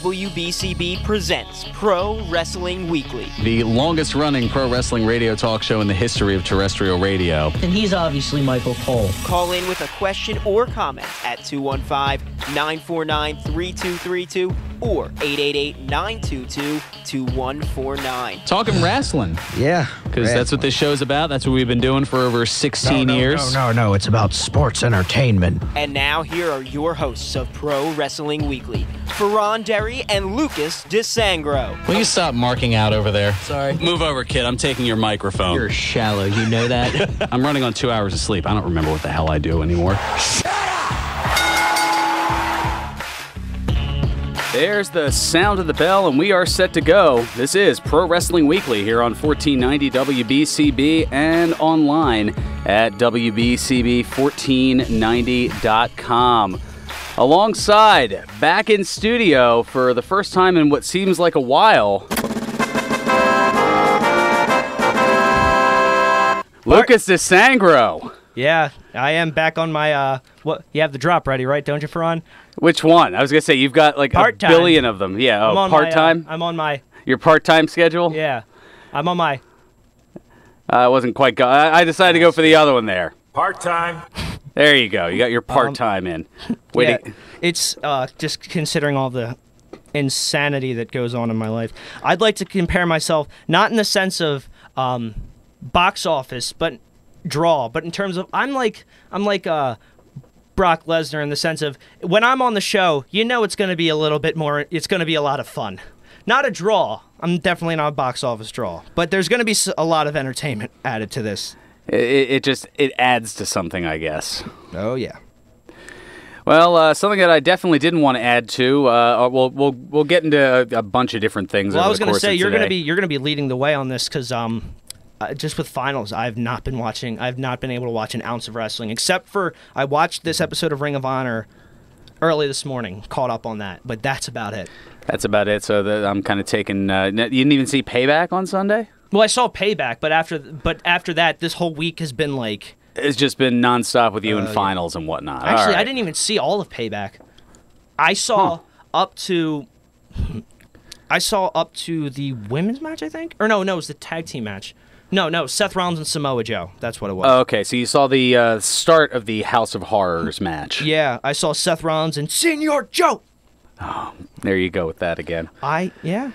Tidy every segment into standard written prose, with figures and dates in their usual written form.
WBCB presents Pro Wrestling Weekly. The longest-running pro wrestling radio talk show in the history of terrestrial radio. And he's obviously Michael Cole. Call in with a question or comment at 215-949-3232 or 888-922-2149. Talking wrestling. Yeah. Because that's what this show's about. That's what we've been doing for over 16 years. No. It's about sports entertainment. And now here are your hosts of Pro Wrestling Weekly, Fearon and Lucas DeSangro. Will you stop marking out over there? Sorry. Move over, kid. I'm taking your microphone. You're shallow, you know that? I'm running on 2 hours of sleep. I don't remember what the hell I do anymore. There's the sound of the bell, and we are set to go. This is Pro Wrestling Weekly here on 1490 WBCB and online at WBCB1490.com. Alongside, back in studio for the first time in what seems like a while, Lucas DeSangro. Yeah, I am back on my, what, you have the drop ready, right, don't you, Fearon? Which one? I was going to say, you've got like Part-time. a billion of them. Yeah, part-time? I'm on my... Your part-time schedule? Yeah, I'm on my... I wasn't quite... I decided to go for the other one there. Part-time. There you go. You got your part-time in. Wait. Yeah, it's just considering all the insanity that goes on in my life. I'd like to compare myself, not in the sense of box office, but draw, but in terms of I'm like Brock Lesnar in the sense of when I'm on the show, you know it's going to be a little bit more, it's going to be a lot of fun. Not a draw. I'm definitely not a box office draw, but there's going to be a lot of entertainment added to this. It adds to something, I guess. Oh yeah. Well, something that I definitely didn't want to add to. We'll get into a bunch of different things. Well, over I was going to say you're going to be leading the way on this because just with finals, I've not been able to watch an ounce of wrestling except for I watched this episode of Ring of Honor early this morning, caught up on that, but that's about it. That's about it. So I'm kind of taking. You didn't even see Payback on Sunday? Well, I saw Payback, but after that, this whole week has been like... It's just been nonstop with you in finals and whatnot. Actually, right. I didn't even see all of Payback. I saw up to the women's match, I think? Or no, it was the tag team match. No, Seth Rollins and Samoa Joe. That's what it was. Oh, okay, so you saw the start of the House of Horrors match. Yeah, I saw Seth Rollins and Senor Joe. Oh, there you go with that again. Yeah.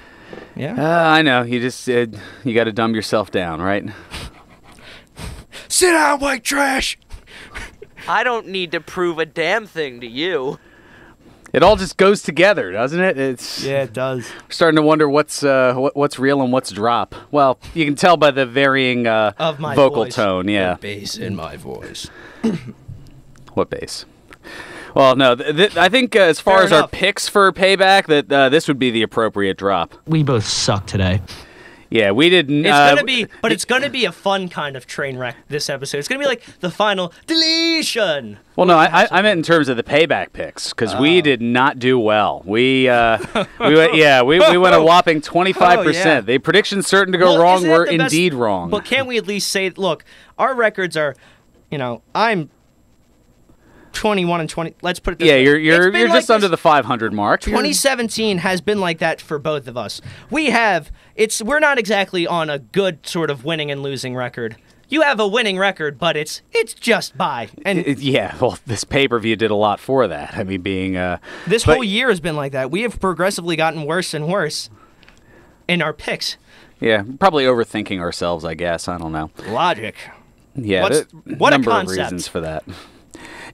I know. You just you got to dumb yourself down, right? Sit down, white trash. I don't need to prove a damn thing to you. It all just goes together, doesn't it? Yeah, it does. We're starting to wonder what's real and what's drop. Well, you can tell by the varying of my vocal voice. tone. Yeah, the bass in my voice. What bass? Well, no, I think as far as our picks for Payback, that this would be the appropriate drop. We both suck today. Yeah, we didn't. It's gonna be a fun kind of train wreck. This episode, it's gonna be like the final deletion. Well, no, I meant in terms of the Payback picks because we did not do well. We went a whopping 25%. The predictions certain to go wrong were indeed wrong. But can't we at least say, look, our records are, I'm 21 and 20. Let's put it this way. Yeah, you're just under the 500 mark. 2017 has been like that for both of us. We're not exactly on a good sort of winning and losing record. You have a winning record, but it's just by. And well, this pay-per-view did a lot for that. I mean, being this whole year has been like that. We have progressively gotten worse and worse in our picks. Yeah, probably overthinking ourselves, I guess. I don't know. Logic. Yeah, what number a of reasons for that.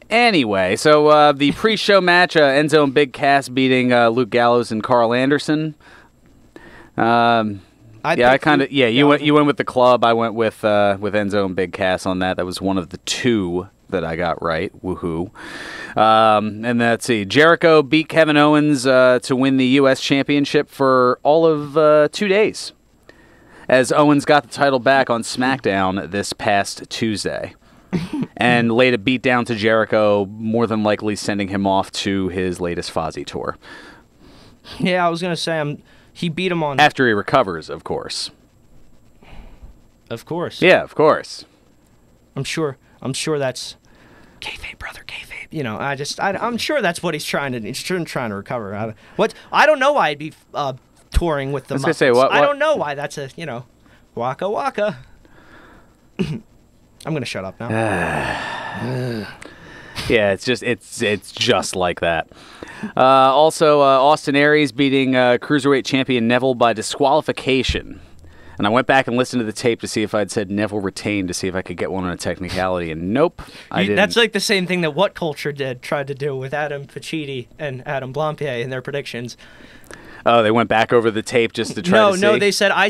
Anyway, so the pre-show match, Enzo and Big Cass beating Luke Gallows and Carl Anderson. You went with the club. I went with Enzo and Big Cass on that. That was one of the two that I got right. Woohoo! And let's see, Jericho beat Kevin Owens to win the U.S. Championship for all of 2 days, as Owens got the title back on SmackDown this past Tuesday. And laid a beat down to Jericho, more than likely sending him off to his latest Fozzy tour. Yeah, I was going to say he beat him on... After he recovers, of course. Of course. Yeah, of course. I'm sure that's kayfabe, brother, kayfabe. You know, I'm sure that's what he's trying to recover. I don't know why he'd be touring with the Muppets. Say, what? I don't know why that's a, waka waka. I'm gonna shut up now. Yeah, it's just like that. Also, Austin Aries beating Cruiserweight champion Neville by disqualification. And I went back and listened to the tape to see if I'd said Neville retained to see if I could get one on a technicality, and nope, I didn't. That's like the same thing that What Culture tried to do with Adam Pacitti and Adam Blampier in their predictions. Oh, they went back over the tape just to try to see? No, they said, I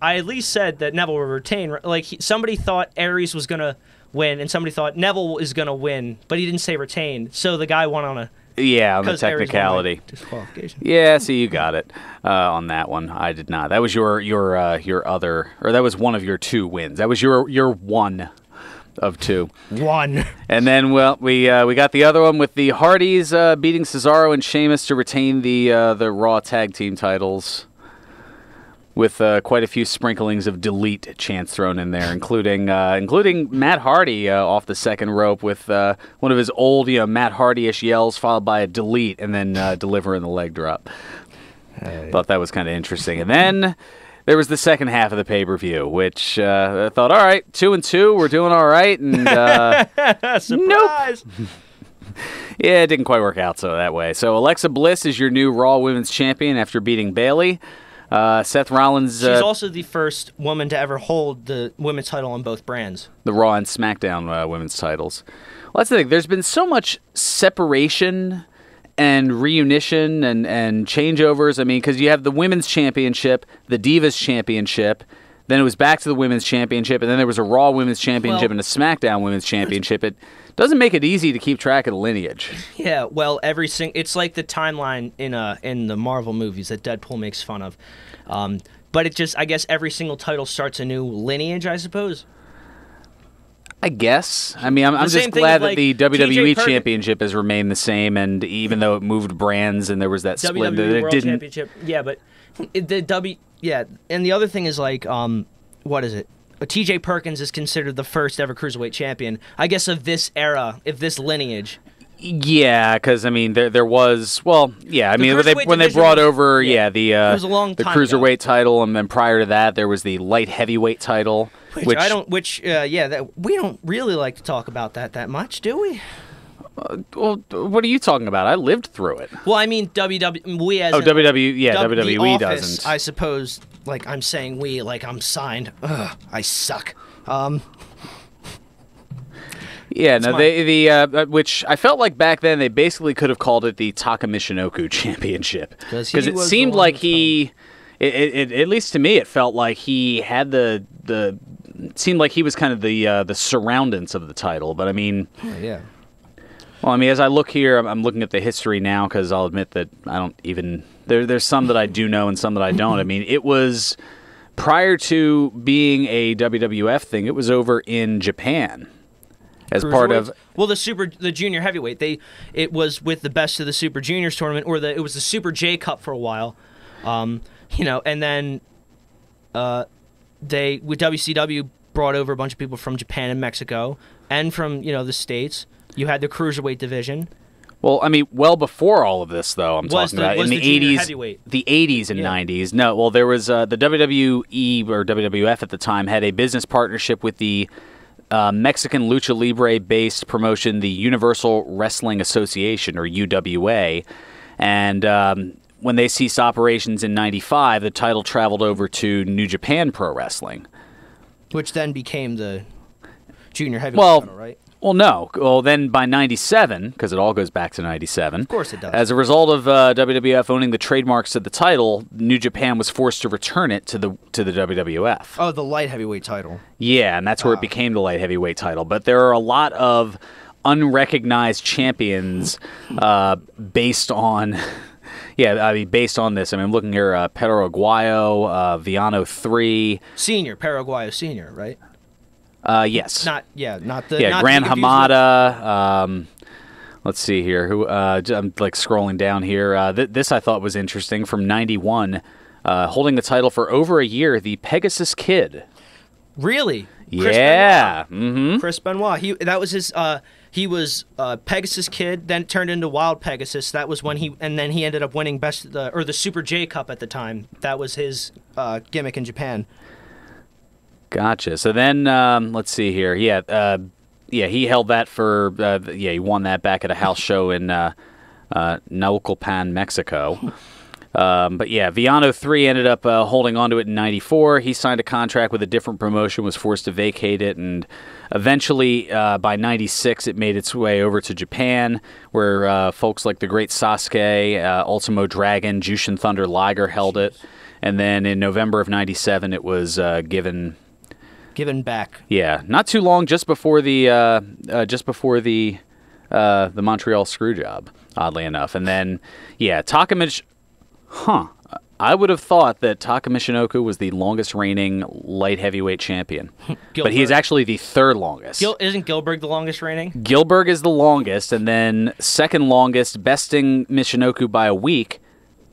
at least said that Neville would retain. Like, somebody thought Aries was going to win, and somebody thought Neville is going to win, but he didn't say retain, so the guy won on a... Yeah, on the technicality. Disqualification. Yeah, so you got it on that one. I did not. That was your other, or that was one of your 2 wins. That was your one of 2. One. And then, well, we got the other one with the Hardys beating Cesaro and Sheamus to retain the Raw Tag Team titles, with quite a few sprinklings of delete chants thrown in there, including Matt Hardy off the second rope with one of his old Matt Hardy-ish yells, followed by a delete, and then delivering the leg drop. Thought that was kind of interesting. And then there was the second half of the pay-per-view, which I thought, all right, 2-2, we're doing all right, and surprise. Nope. Yeah, it didn't quite work out so that way. So Alexa Bliss is your new Raw Women's Champion after beating Bayley. Seth Rollins... She's also the first woman to ever hold the women's title on both brands. The Raw and SmackDown women's titles. Well, that's the thing. There's been so much separation and reunition and changeovers. I mean, because you have the Women's Championship, the Divas Championship, then it was back to the Women's Championship, and then there was a Raw Women's Championship and a SmackDown Women's Championship. It doesn't make it easy to keep track of the lineage. Yeah, well, it's like the timeline in the Marvel movies that Deadpool makes fun of. But it just, I guess every single title starts a new lineage, I suppose. I guess. I mean, I'm just glad that the WWE Championship has remained the same, and even though it moved brands and there was that split, WWE World Championship, yeah, but and the other thing is like, what is it? T.J. Perkins is considered the first ever Cruiserweight champion, I guess, of this era, of this lineage. Yeah, because I mean, there was, well, yeah, I mean, when they brought over, the Cruiserweight title, and then prior to that, there was the light heavyweight title, which we don't really like to talk about that much, do we? Well, what are you talking about? I lived through it. Well, I mean, WWE doesn't. I suppose, like, I'm saying we, like I'm signed. Ugh, I suck. Yeah, no, which I felt like back then they basically could have called it the Taka Michinoku Championship, because it seemed like at least to me, it felt like he had it seemed like he was kind of the surroundings of the title. But I mean, yeah. Well, I mean, as I look here, I'm looking at the history now, because I'll admit that I don't even there's some that I do know and some that I don't. I mean, it was prior to being a WWF thing, it was over in Japan. As part of the junior heavyweight, it was with the best of the Super Juniors tournament, or it was the Super J Cup for a while, and then with WCW brought over a bunch of people from Japan and Mexico, and from the States. You had the Cruiserweight division. Well, I mean, well before all of this, though, I'm talking about in the 80s, the 80s and 90s. No, well, there was the WWE or WWF at the time had a business partnership with the Mexican Lucha Libre-based promotion, the Universal Wrestling Association, or UWA. And when they ceased operations in 95, the title traveled over to New Japan Pro Wrestling. Which then became the junior heavyweight title, right? Well, no. Well, then by 97, because it all goes back to 97. Of course it does. As a result of WWF owning the trademarks to the title, New Japan was forced to return it to the WWF. Oh, the light heavyweight title. Yeah, and that's where it became the light heavyweight title. But there are a lot of unrecognized champions based on... Yeah, I mean, based on this, I mean, I'm looking here, Pedro Aguayo, Viano 3. Senior, Pedro Aguayo Senior, right? Yes. Not the... Yeah, Gran Hamada. Let's see here. I'm like scrolling down here. This I thought was interesting, from 91. Holding the title for over a year, the Pegasus Kid. Really? Yeah. Chris Benoit. That was his... He was Pegasus Kid, then turned into Wild Pegasus. That was when and then he ended up winning the Super J Cup at the time. That was his gimmick in Japan. Gotcha. So then, let's see here. Yeah, he held that for. He won that back at a house show in Naucalpan, Mexico. But yeah, Viano 3 ended up holding on to it in 94. He signed a contract with a different promotion, was forced to vacate it, and eventually by 96 it made its way over to Japan, where folks like the Great Sasuke, Ultimo Dragon, Jushin Thunder Liger held it. And then in November of 97 it was given back. Yeah, not too long, just before the Montreal Screwjob, oddly enough. And then, yeah, I would have thought that Taka Michinoku was the longest reigning light heavyweight champion. But he is actually the third longest. Isn't Gilbert the longest reigning? Gilbert is the longest, and then second longest, besting Michinoku by a week,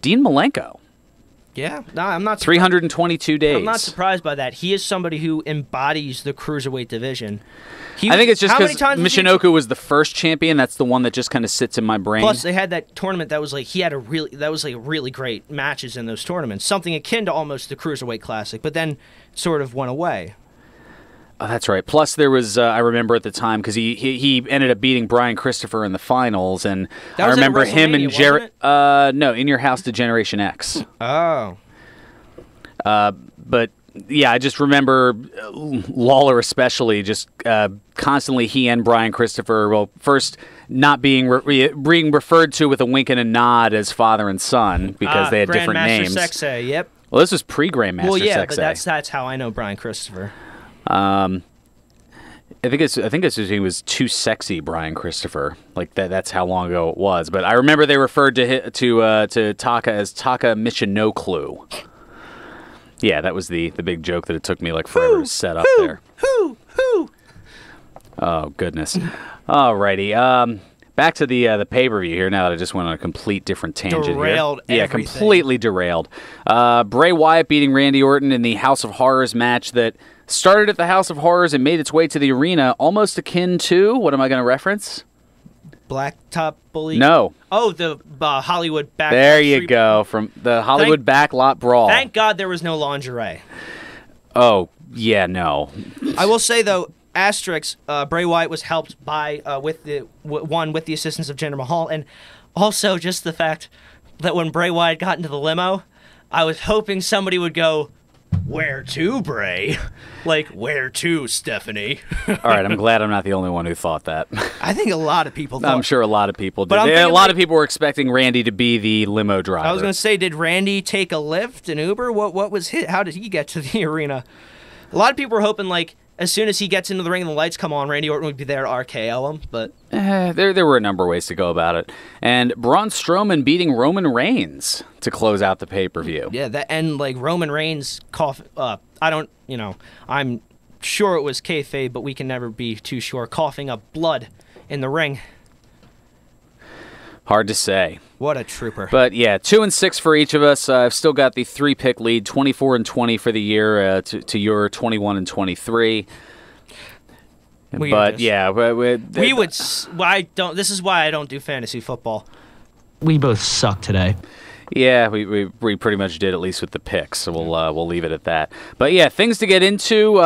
Dean Malenko. Yeah, no, I'm not. 322 days. I'm not surprised by that. He is somebody who embodies the cruiserweight division. I think it's just because Michinoku was the first champion. That's the one that just kind of sits in my brain. Plus, they had that tournament that was like really great matches in those tournaments, something akin to almost the Cruiserweight Classic, but then sort of went away. Oh, that's right. Plus, there was I remember at the time because he ended up beating Brian Christopher in the finals, and I remember him and Jarrett. No, In Your House to Generation X. Oh. But yeah, I just remember Lawler especially just constantly he and Brian Christopher, well, first not being being referred to with a wink and a nod as father and son because they had different names. Sexay, yep. Well, this was pre-Grandmaster Sexay. Well, yeah, but that's how I know Brian Christopher. I think his name was Too Sexy Brian Christopher. Like that's how long ago it was. But I remember they referred to Taka as Taka Michinoku. Yeah, that was the big joke that it took me like forever to set up there. Oh, goodness. Alrighty. Back to the pay-per-view here now that I just went on a complete different tangent derailed here. Everything. Yeah, completely derailed. Bray Wyatt beating Randy Orton in the House of Horrors match that started at the House of Horrors and made its way to the arena, almost akin to, what am I going to reference? Blacktop Bully? No. Oh, the Hollywood Backlot. There you go, from the Hollywood Backlot Brawl. Thank God there was no lingerie. Oh, yeah, no. I will say, though, asterisk, Bray Wyatt was helped by with the assistance of Jinder Mahal, and also just the fact that when Bray Wyatt got into the limo, I was hoping somebody would go, "Where to, Bray?" Like, "Where to, Stephanie?" All right, I'm glad I'm not the only one who thought that. I think a lot of people thought. I'm sure a lot of people did. But A lot of people were expecting Randy to be the limo driver. I was going to say, did Randy take a Lyft, an Uber? What was his? How did he get to the arena? A lot of people were hoping, like, as soon as he gets into the ring and the lights come on, Randy Orton would be there to RKO him, but... There were a number of ways to go about it. And Braun Strowman beating Roman Reigns to close out the pay-per-view. Yeah, and, like, Roman Reigns I'm sure it was kayfabe, but we can never be too sure, coughing up blood in the ring. Hard to say. What a trooper. But yeah, 2-6 for each of us. I've still got the 3-pick lead, 24-20 for the year to your 21-23. But yeah, we would. I don't. This is why I don't do fantasy football. We both suck today. Yeah, we pretty much did, at least with the picks. So we'll leave it at that. But yeah, things to get into.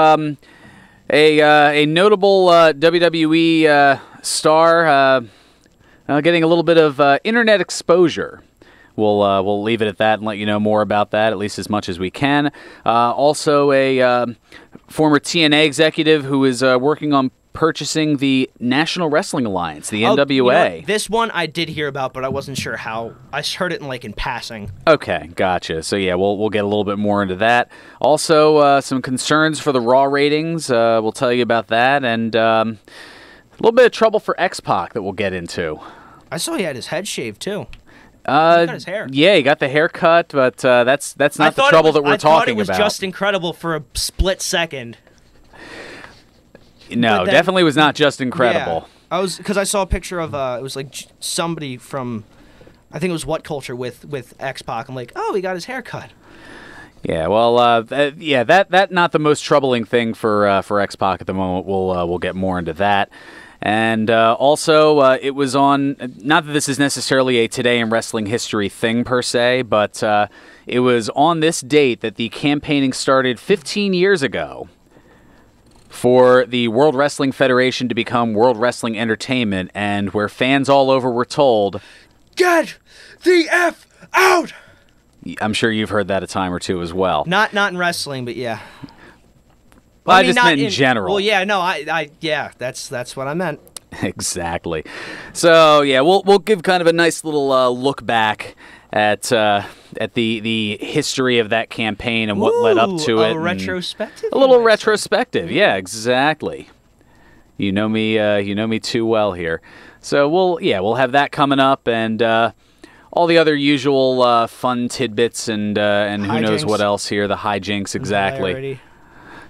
A notable WWE star. Getting a little bit of internet exposure. We'll leave it at that and let you know more about that, at least as much as we can. Also, a former TNA executive who is working on purchasing the National Wrestling Alliance, the NWA. This one I did hear about, but I wasn't sure how. I heard it in passing. Okay, gotcha. So yeah, we'll get a little bit more into that. Also, some concerns for the Raw ratings. We'll tell you about that, and a little bit of trouble for X-Pac that we'll get into. I saw he had his head shaved too. He got his hair. Yeah, he got the haircut, but that's not the trouble that we're talking about. I thought it was just incredible for a split second. No, definitely was not just incredible. Yeah, because I saw a picture of it was like somebody from, I think it was What Culture with X-Pac. I'm like, oh, he got his hair cut. Yeah, well, that not the most troubling thing for X-Pac at the moment. We'll get more into that. And also, it was on, not that this is necessarily a Today in Wrestling History thing per se, but it was on this date that the campaigning started 15 years ago for the World Wrestling Federation to become World Wrestling Entertainment, and where fans all over were told, "Get the F out!" I'm sure you've heard that a time or two as well. Not in wrestling, but yeah. Well, I just meant in general. Well, yeah, no, yeah, that's what I meant. Exactly. So yeah, we'll give kind of a nice little look back at the history of that campaign and what led up to it. Retrospective. A little retrospective. Yeah, exactly. You know me too well here. So we'll have that coming up, and all the other usual fun tidbits and who knows what else here. The hijinks, exactly.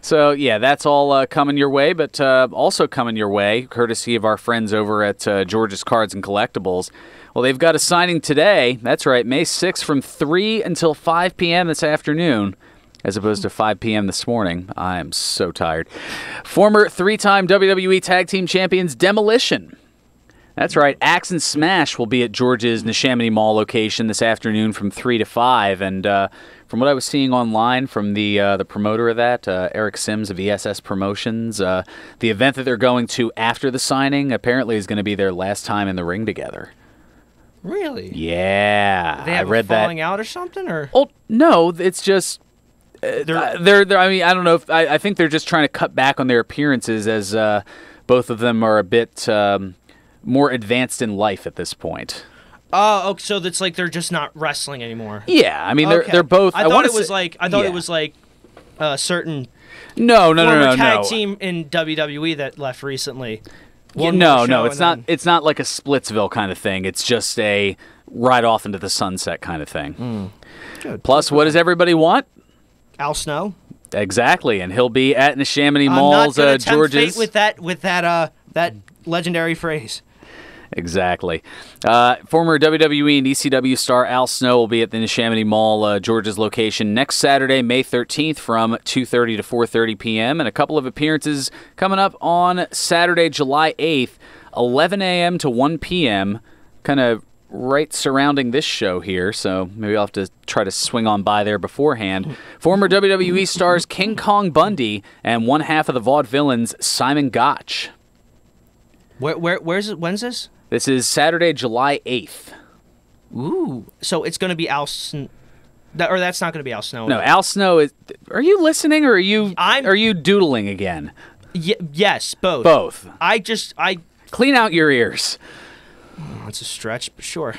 So, yeah, that's all coming your way, but also coming your way, courtesy of our friends over at George's Cards and Collectibles. Well, they've got a signing today. That's right, May 6th from 3 until 5 p.m. this afternoon, as opposed to 5 p.m. this morning. I am so tired. Former 3-time WWE Tag Team Champions Demolition. That's right, Axe and Smash will be at George's Neshaminy Mall location this afternoon from 3 to 5, and from what I was seeing online from the promoter of that, Eric Sims of ESS Promotions, the event that they're going to after the signing apparently is going to be their last time in the ring together. Really? Yeah. They have a falling out or something, or? Oh no, it's just they're. I mean, I don't know if I think they're just trying to cut back on their appearances as both of them are a bit more advanced in life at this point. Oh, so that's like they're just not wrestling anymore. Yeah, I mean they're both. I thought it was like a certain former tag team in WWE that left recently. No, it's not. It's not like a Splitsville kind of thing. It's just a ride off into the sunset kind of thing. Good. Plus, what does everybody want? Al Snow. Exactly, and he'll be at Neshaminy Mall's George's with that legendary phrase. Exactly. Former WWE and ECW star Al Snow will be at the Neshaminy Mall George's location next Saturday, May 13th from 2:30 to 4:30 p.m. and a couple of appearances coming up on Saturday, July 8th, 11 a.m. to 1 p.m., kind of right surrounding this show here, so maybe I'll have to try to swing on by there beforehand. Former WWE stars King Kong Bundy and one half of the Vaudevillains, Simon Gotch. Where's it? When's this? This is Saturday, July 8th. Ooh. So it's going to be Al Snow. Or that's not going to be Al Snow. No, Al Snow is... Are you listening or are you doodling again? Yes, both. Both. I... Clean out your ears. Oh, it's a stretch, but sure.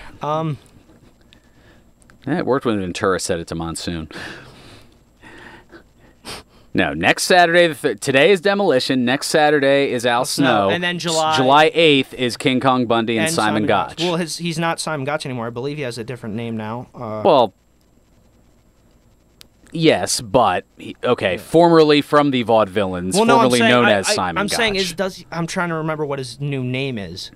It worked when Ventura said it to Monsoon. No, next Saturday, today is Demolition, next Saturday is Al Snow, and then July 8th is King Kong Bundy and Simon Gotch. Well, he's not Simon Gotch anymore. I believe he has a different name now. Well, yes, but, formerly from the Vaudevillains, formerly known as Simon Gotch. I'm trying to remember what his new name is.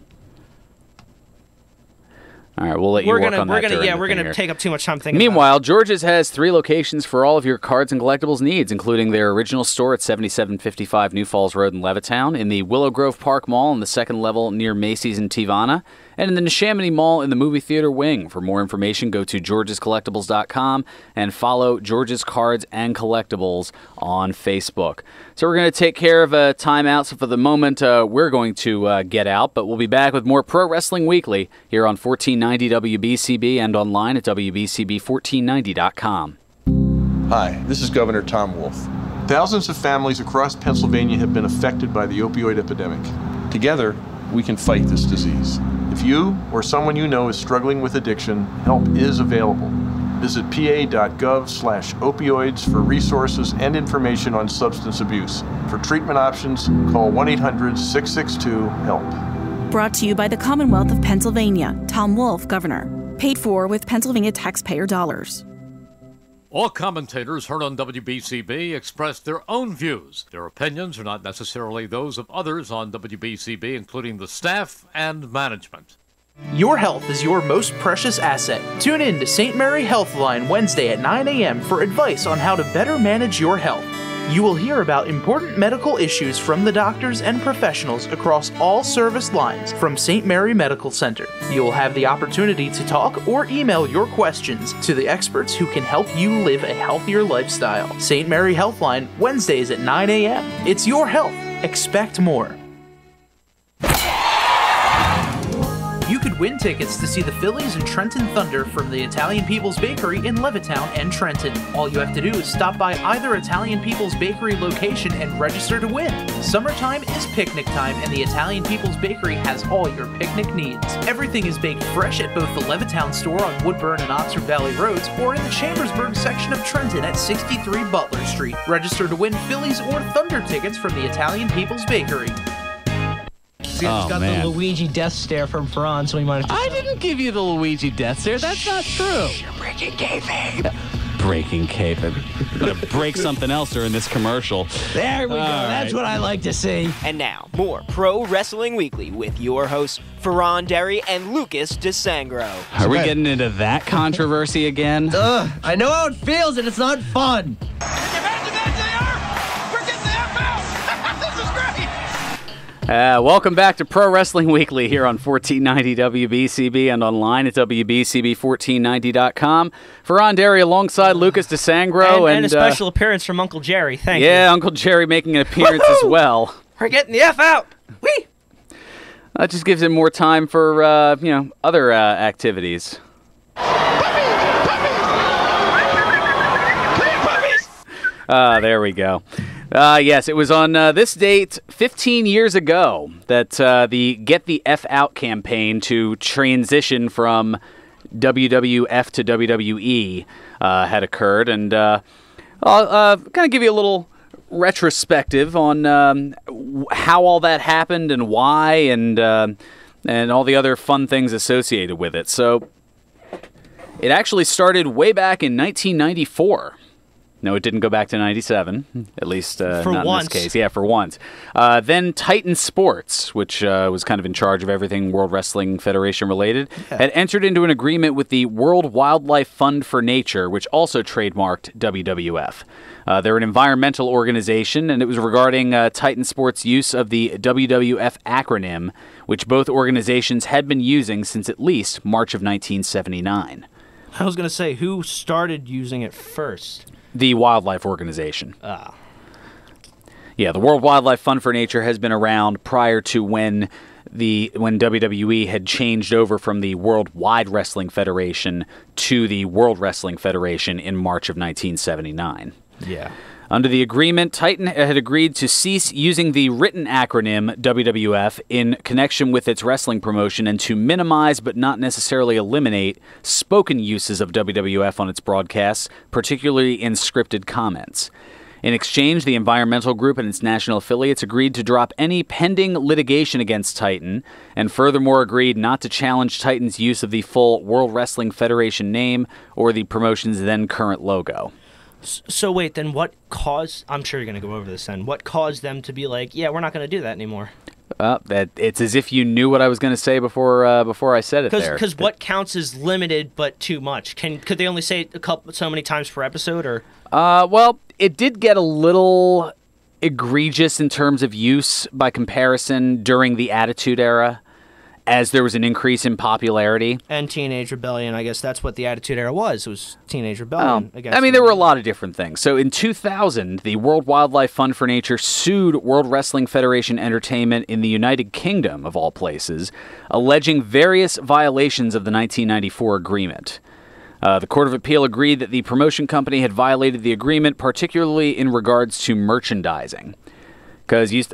All right, we'll let you work on that. We're gonna take up too much time thinking. Meanwhile, George's has 3 locations for all of your cards and collectibles needs, including their original store at 7755 New Falls Road in Levittown, in the Willow Grove Park Mall on the 2nd level near Macy's in Tivana, and in the Neshaminy Mall in the movie theater wing. For more information, go to georgescollectibles.com and follow George's Cards and Collectibles on Facebook. So we're going to take care of a timeout. So for the moment, we're going to get out, but we'll be back with more Pro Wrestling Weekly here on 1490 WBCB and online at WBCB1490.com. Hi, this is Governor Tom Wolf. Thousands of families across Pennsylvania have been affected by the opioid epidemic. Together, we can fight this disease. If you or someone you know is struggling with addiction, help is available. Visit pa.gov/opioids for resources and information on substance abuse. For treatment options, call 1-800-662-HELP. Brought to you by the Commonwealth of Pennsylvania. Tom Wolf, Governor. Paid for with Pennsylvania taxpayer dollars. All commentators heard on WBCB express their own views. Their opinions are not necessarily those of others on WBCB, including the staff and management. Your health is your most precious asset. Tune in to St. Mary Healthline Wednesday at 9 a.m. for advice on how to better manage your health. You will hear about important medical issues from the doctors and professionals across all service lines from St. Mary Medical Center. You will have the opportunity to talk or email your questions to the experts who can help you live a healthier lifestyle. St. Mary Healthline, Wednesdays at 9 a.m. It's your health. Expect more. You could win tickets to see the Phillies and Trenton Thunder from the Italian People's Bakery in Levittown and Trenton. All you have to do is stop by either Italian People's Bakery location and register to win. Summertime is picnic time, and the Italian People's Bakery has all your picnic needs. Everything is baked fresh at both the Levittown store on Woodburn and Oxford Valley Roads or in the Chambersburg section of Trenton at 63 Butler Street. Register to win Phillies or Thunder tickets from the Italian People's Bakery. Got the Luigi death stare from Fearon, so we might have to... I didn't give you the Luigi death stare. That's not true. You're breaking kayfabe. Breaking kayfabe. I'm going to break something else during this commercial. There we go. That's what I like to see. And now, more Pro Wrestling Weekly with your hosts, Fearon Derry and Lucas DeSangro. Are we getting into that controversy again? I know how it feels, and it's not fun. Welcome back to Pro Wrestling Weekly here on 1490 WBCB and online at WBCB1490.com. Fearon Derry alongside Lucas DeSangro. And a special appearance from Uncle Jerry. Thank you. Yeah, Uncle Jerry making an appearance as well. We're getting the F out. Whee! That just gives him more time for, other activities. There we go. Yes, it was on this date 15 years ago that the Get the F Out campaign to transition from WWF to WWE had occurred. And I'll kind of give you a little retrospective on how all that happened and why and all the other fun things associated with it. So it actually started way back in 1994. No, it didn't go back to 97, at least not once. In this case. Yeah, for once. Then Titan Sports, which was kind of in charge of everything World Wrestling Federation related, had entered into an agreement with the World Wildlife Fund for Nature, which also trademarked WWF. They're an environmental organization, and it was regarding Titan Sports' use of the WWF acronym, which both organizations had been using since at least March of 1979. I was going to say, who started using it first? The Wildlife Organization. Yeah, the World Wildlife Fund for Nature has been around prior to when WWE had changed over from the Worldwide Wrestling Federation to the World Wrestling Federation in March of 1979. Yeah. Under the agreement, Titan had agreed to cease using the written acronym WWF in connection with its wrestling promotion and to minimize but not necessarily eliminate spoken uses of WWF on its broadcasts, particularly in scripted comments. In exchange, the environmental group and its national affiliates agreed to drop any pending litigation against Titan, and furthermore agreed not to challenge Titan's use of the full World Wrestling Federation name or the promotion's then current logo. So wait, then what caused... I'm sure you're going to go over this then. What caused them to be like, yeah, we're not going to do that anymore? It's as if you knew what I was going to say before I said it there. Because what counts as limited but too much? Could they only say it so many times per episode? Or well, it did get a little egregious in terms of use by comparison during the Attitude Era, as there was an increase in popularity. And Teenage Rebellion, I guess that's what the Attitude Era was. It was Teenage Rebellion. There were a lot of different things. So in 2000, the World Wildlife Fund for Nature sued World Wrestling Federation Entertainment in the United Kingdom, of all places, alleging various violations of the 1994 agreement. The Court of Appeal agreed that the promotion company had violated the agreement, particularly in regards to merchandising. Because you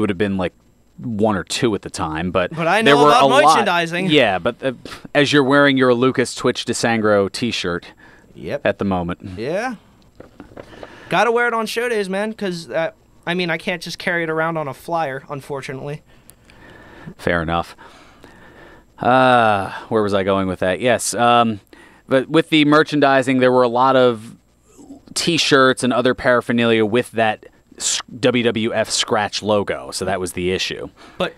would have been like 1 or 2 at the time, but I know there were about a merchandising. Lot. Yeah, but as you're wearing your Lucas Twitch DeSangro t-shirt at the moment. Yeah. Gotta wear it on show days, man, because, I can't just carry it around on a flyer, unfortunately. Fair enough. Where was I going with that? Yes, but with the merchandising, there were a lot of t-shirts and other paraphernalia with that WWF scratch logo, so that was the issue. But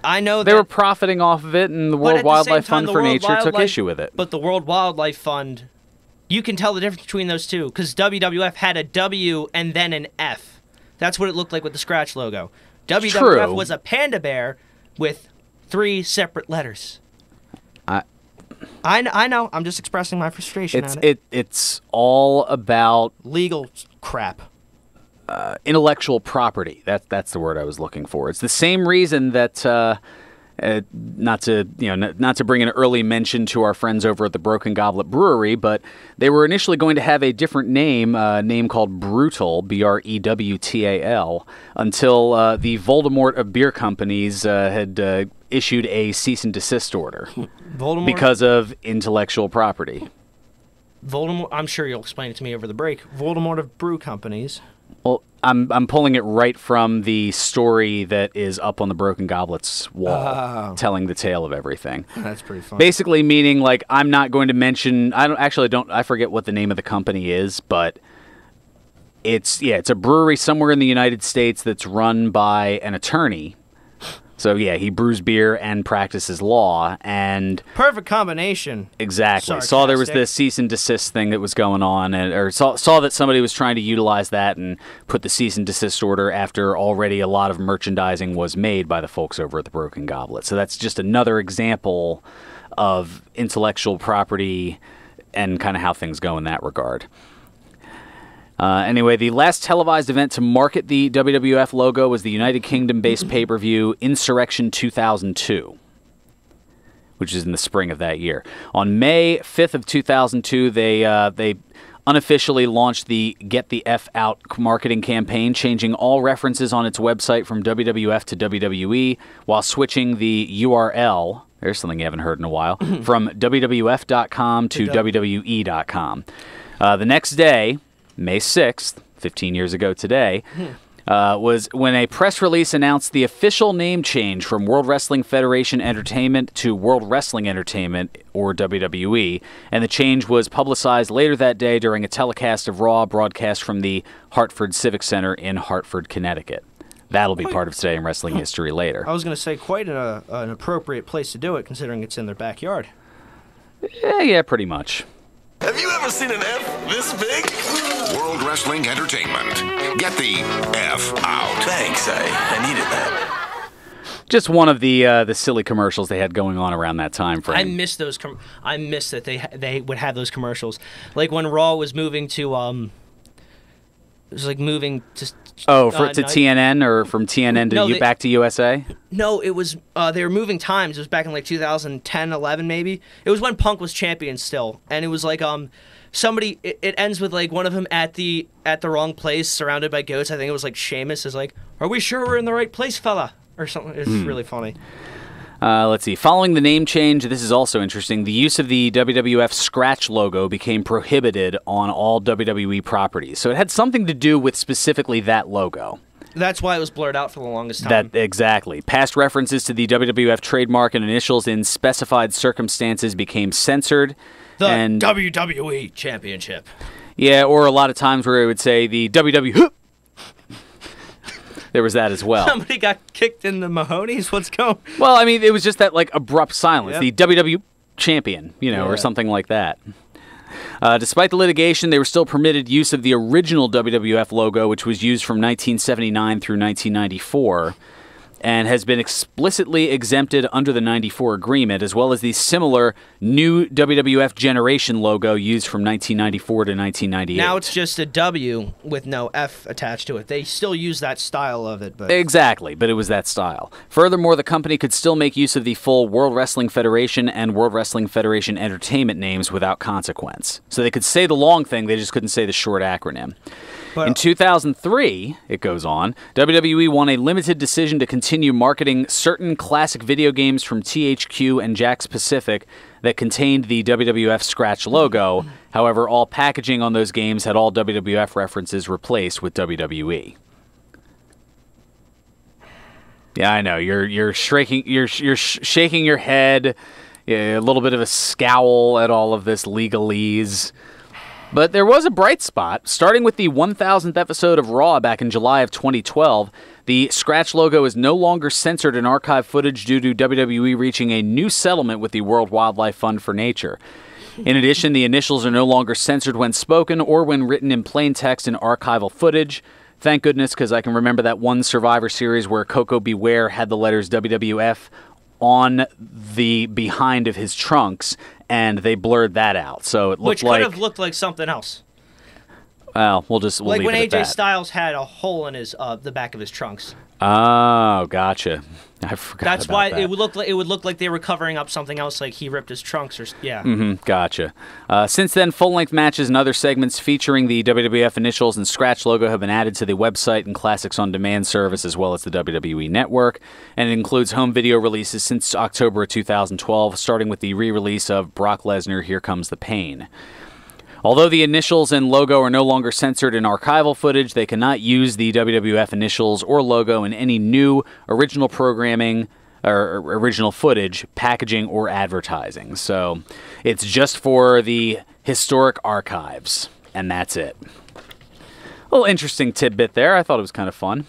I know they were profiting off of it, and the World Wildlife Fund for Nature took issue with it. But the World Wildlife Fund You can tell the difference between those two because WWF had a W and then an F. That's what it looked like with the scratch logo. WWF was a panda bear with 3 separate letters. I know. I'm just expressing my frustration. It's all about legal crap. Intellectual property. That's the word I was looking for. It's the same reason that not to bring an early mention to our friends over at the Broken Goblet Brewery, but they were initially going to have a different name called Brutal, Brewtal, until the Voldemort of beer companies had issued a cease and desist order Voldemort? Because of intellectual property. Voldemort. I'm sure you'll explain it to me over the break. Voldemort of brew companies. Well, I'm pulling it right from the story that is up on the Broken Goblet's wall, telling the tale of everything. That's pretty fun. Basically meaning, like, I'm not going to mention. I forget what the name of the company is, but it's a brewery somewhere in the United States that's run by an attorney. So yeah, he brews beer and practices law, and perfect combination. Exactly. Sarcastic. Saw there was this cease and desist thing that was going on, or saw that somebody was trying to utilize that and put the cease and desist order after already a lot of merchandising was made by the folks over at the Broken Goblet. So that's just another example of intellectual property and kind of how things go in that regard. Anyway, the last televised event to market the WWF logo was the United Kingdom-based pay-per-view Insurrection 2002, which is in the spring of that year. On May 5th of 2002, they unofficially launched the Get the F Out marketing campaign, changing all references on its website from WWF to WWE, while switching the URL, there's something you haven't heard in a while, from WWF.com to WWE.com. The next day, May 6th, 15 years ago today, was when a press release announced the official name change from World Wrestling Federation Entertainment to World Wrestling Entertainment, or WWE, and the change was publicized later that day during a telecast of Raw broadcast from the Hartford Civic Center in Hartford, Connecticut. That'll be part of Today in Wrestling History later. I was going to say quite an appropriate place to do it, considering it's in their backyard. Yeah, pretty much. Have you ever seen an F this big? World Wrestling Entertainment. Get the F out. Thanks, I needed that. Just one of the silly commercials they had going on around that time frame. I miss those. I miss that they would have those commercials, like when Raw was moving to it was like moving to. TNN, or from TNN to back to USA? No, it was they were moving times. It was back in like 2010, 11 maybe. It was when Punk was champion still, and it was like somebody. It ends with like one of them at the wrong place, surrounded by goats. I think it was like Sheamus is like, "Are we sure we're in the right place, fella?" or something. It's really funny. Let's see. Following the name change, this is also interesting, the use of the WWF Scratch logo became prohibited on all WWE properties. So it had something to do with specifically that logo. That's why it was blurred out for the longest time. Exactly. Past references to the WWF trademark and initials in specified circumstances became censored. The WWE Championship. Yeah, or a lot of times where it would say the WWE... There was that as well. Somebody got kicked in the Mahoney's? What's going on? Well, I mean, it was just that, like, abrupt silence. Yep. The WWE champion, or something like that. Despite the litigation, they were still permitted use of the original WWF logo, which was used from 1979 through 1994, and has been explicitly exempted under the 94 agreement, as well as the similar new WWF Generation logo used from 1994 to 1998. Now it's just a W with no F attached to it. They still use that style of it. But Exactly, but it was that style. Furthermore, the company could still make use of the full World Wrestling Federation and World Wrestling Federation Entertainment names without consequence. So they could say the long thing, they just couldn't say the short acronym. In 2003, it goes on, WWE won a limited decision to continue marketing certain classic video games from THQ and Jakks Pacific that contained the WWF Scratch logo. However, all packaging on those games had all WWF references replaced with WWE. Yeah, I know. You're shaking your head, a little bit of a scowl at all of this legalese. But there was a bright spot. Starting with the 1000th episode of Raw back in July of 2012, the Scratch logo is no longer censored in archive footage due to WWE reaching a new settlement with the World Wildlife Fund for Nature. In addition, the initials are no longer censored when spoken or when written in plain text in archival footage. Thank goodness, because I can remember that one Survivor Series where Coco Beware had the letters WWF on the behind of his trunks, and they blurred that out. So it looked Which could have looked like something else. Well, we'll like leave when it at AJ that. Styles had a hole in his the back of his trunks. Oh, gotcha. I forgot. That's about why that. it would look like they were covering up something else, like he ripped his trunks or yeah. Gotcha. Since then, full-length matches and other segments featuring the WWF initials and scratch logo have been added to the website and Classics on Demand service, as well as the WWE Network, and it includes home video releases since October of 2012, starting with the re-release of Brock Lesnar, Here Comes the Pain. Although the initials and logo are no longer censored in archival footage, they cannot use the WWF initials or logo in any new original programming or original footage, packaging, or advertising. So it's just for the historic archives, and that's it. A little interesting tidbit there. I thought it was kind of fun.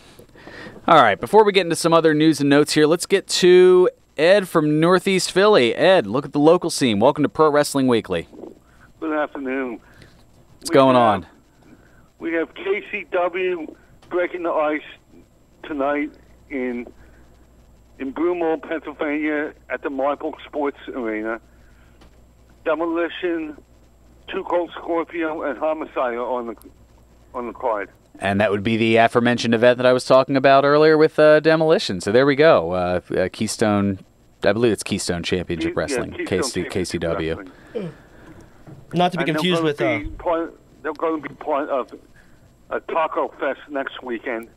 All right, before we get into some other news and notes here, let's get to Ed from Northeast Philly. Ed, look at the local scene. Welcome to Pro Wrestling Weekly. Good afternoon. What's going on? We have KCW breaking the ice tonight in Broomall, Pennsylvania, at the Marble Sports Arena. Demolition, Two Cold Scorpio, and Homicide are on the card. And that would be the aforementioned event that I was talking about earlier with Demolition. So there we go. Keystone, I believe it's Keystone Championship Wrestling, KCW. Wrestling. Not to be confused with... they're going to be part of a Taco Fest next weekend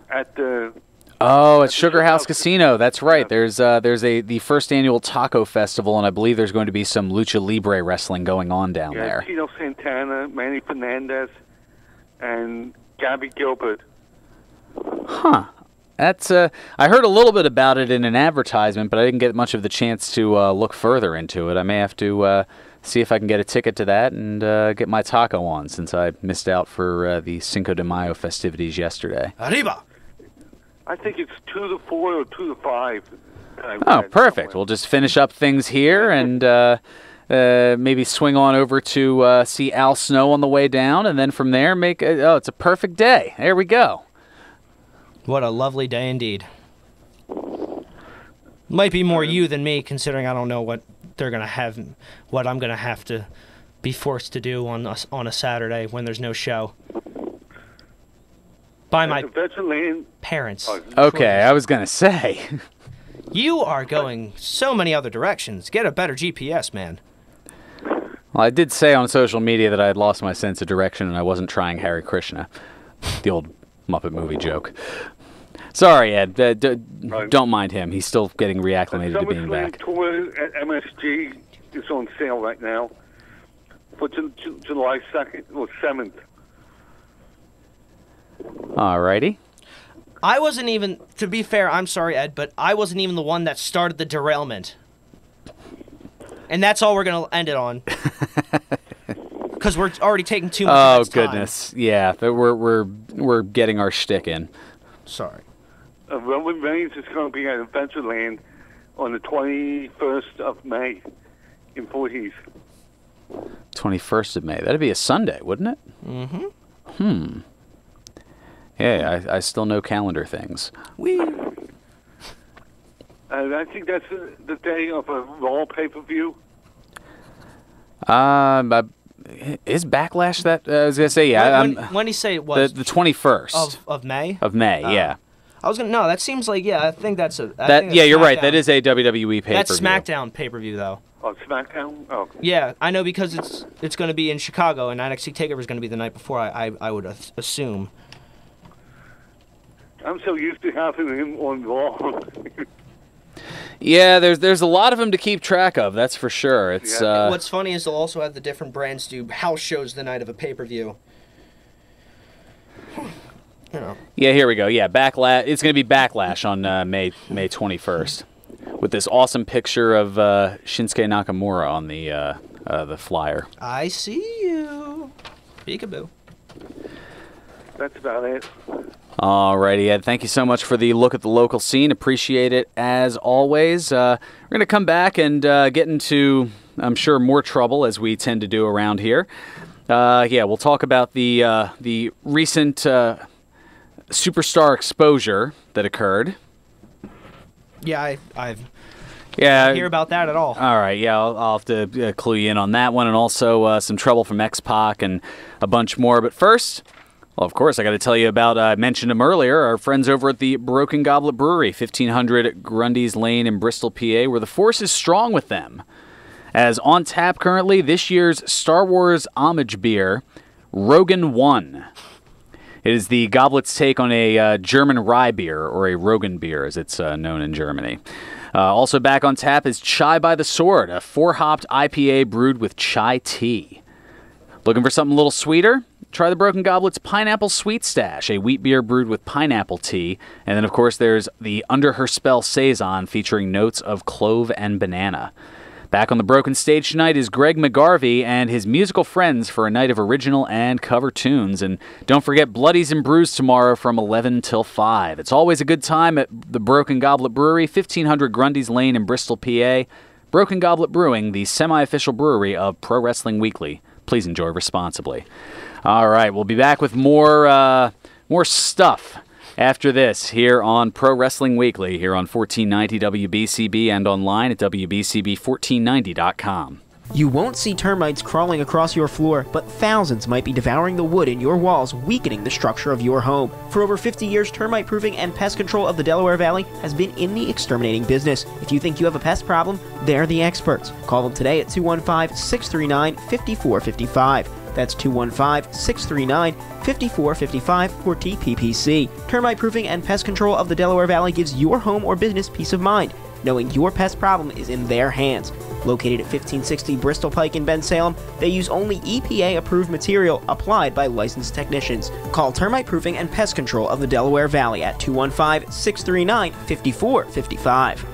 at the... Oh, it's Sugar House Casino. That's right. Yeah. There's the first annual Taco Festival, and I believe there's going to be some Lucha Libre wrestling going on down there. Tito Santana, Manny Fernandez, and Gabby Gilbert. Huh. That's I heard a little bit about it in an advertisement, but I didn't get much of the chance to look further into it. I may have to see if I can get a ticket to that and get my taco on, since I missed out for the Cinco de Mayo festivities yesterday. Arriba! I think it's 2 to 4 or 2 to 5. Oh, perfect. We'll just finish up things here and maybe swing on over to see Al Snow on the way down, and then from there it's a perfect day. There we go. What a lovely day indeed. Might be more you than me, considering I don't know what they're gonna have, what I'm gonna have to be forced to do on a Saturday when there's no show. By my parents. Okay, I was gonna say. You are going so many other directions. Get a better GPS, man. Well, I did say on social media that I had lost my sense of direction and I wasn't trying Hare Krishna. The old Muppet movie joke. Sorry, Ed. Don't mind him. He's still getting reacclimated to being back. The tour at MSG is on sale right now for July 2nd or 7th. Alrighty. I wasn't even, to be fair, I'm sorry, Ed, but I wasn't even the one that started the derailment. And that's all we're going to end it on. Because we're already taking too much of its time. Goodness. Yeah, we're getting our shtick in. Sorry. Roman Reigns is going to be at Adventureland on the 21st of May in Voorhees. 21st of May. That'd be a Sunday, wouldn't it? Mm-hmm. Yeah, I still know calendar things. I think that's the day of a Raw pay-per-view. Is Backlash that? I was going to say, yeah. When do you say it was? The 21st. Of May? Of May, yeah. I was going to, no, that seems like, yeah, I think that's a... Yeah, you're right. That is a WWE pay-per-view. That's SmackDown pay-per-view, though. Oh, SmackDown? Oh. Yeah, I know, because it's going to be in Chicago, and NXT TakeOver is going to be the night before, I would assume. I'm so used to having him on Raw. Yeah, there's a lot of them to keep track of, that's for sure. It's what's funny is they'll also have the different brands do house shows the night of a pay-per-view. You know. Yeah, here we go. Yeah, Backlash. It's going to be Backlash on May 21st, with this awesome picture of Shinsuke Nakamura on the flyer. I see you, peekaboo. That's about it. Alrighty, Ed. Thank you so much for the look at the local scene. Appreciate it as always. We're going to come back and get into I'm sure more trouble, as we tend to do around here. We'll talk about the recent superstar exposure that occurred. Yeah, I don't hear about that at all. All right, yeah, I'll have to clue you in on that one, and also some trouble from X-Pac and a bunch more. But first, well, of course, I got to tell you about, I mentioned them earlier, our friends over at the Broken Goblet Brewery, 1500 Grundy's Lane in Bristol, PA, where the force is strong with them. As on tap currently, this year's Star Wars homage beer, Rogan 1. It is the Goblet's take on a German rye beer, or a Rogan beer, as it's known in Germany. Also back on tap is Chai by the Sword, a 4-hopped IPA brewed with chai tea. Looking for something a little sweeter? Try the Broken Goblet's Pineapple Sweet Stash, a wheat beer brewed with pineapple tea. And then, of course, there's the Under Her Spell Saison, featuring notes of clove and banana. Back on the Broken stage tonight is Greg McGarvey and his musical friends for a night of original and cover tunes. And don't forget Bloodies and Brews tomorrow from 11 till 5. It's always a good time at the Broken Goblet Brewery, 1500 Grundy's Lane in Bristol, PA. Broken Goblet Brewing, the semi-official brewery of Pro Wrestling Weekly. Please enjoy responsibly. All right, we'll be back with more stuff after this here on Pro Wrestling Weekly, here on 1490 WBCB and online at WBCB1490.com. You won't see termites crawling across your floor, but thousands might be devouring the wood in your walls, weakening the structure of your home. For over 50 years, termite proofing and pest control of the Delaware Valley has been in the exterminating business. If you think you have a pest problem, they're the experts. Call them today at 215-639-5455. That's 215-639-5455 for TPPC. Termite proofing and pest control of the Delaware Valley gives your home or business peace of mind, knowing your pest problem is in their hands. Located at 1560 Bristol Pike in Bensalem, they use only EPA-approved material applied by licensed technicians. Call Termite Proofing and Pest Control of the Delaware Valley at 215-639-5455.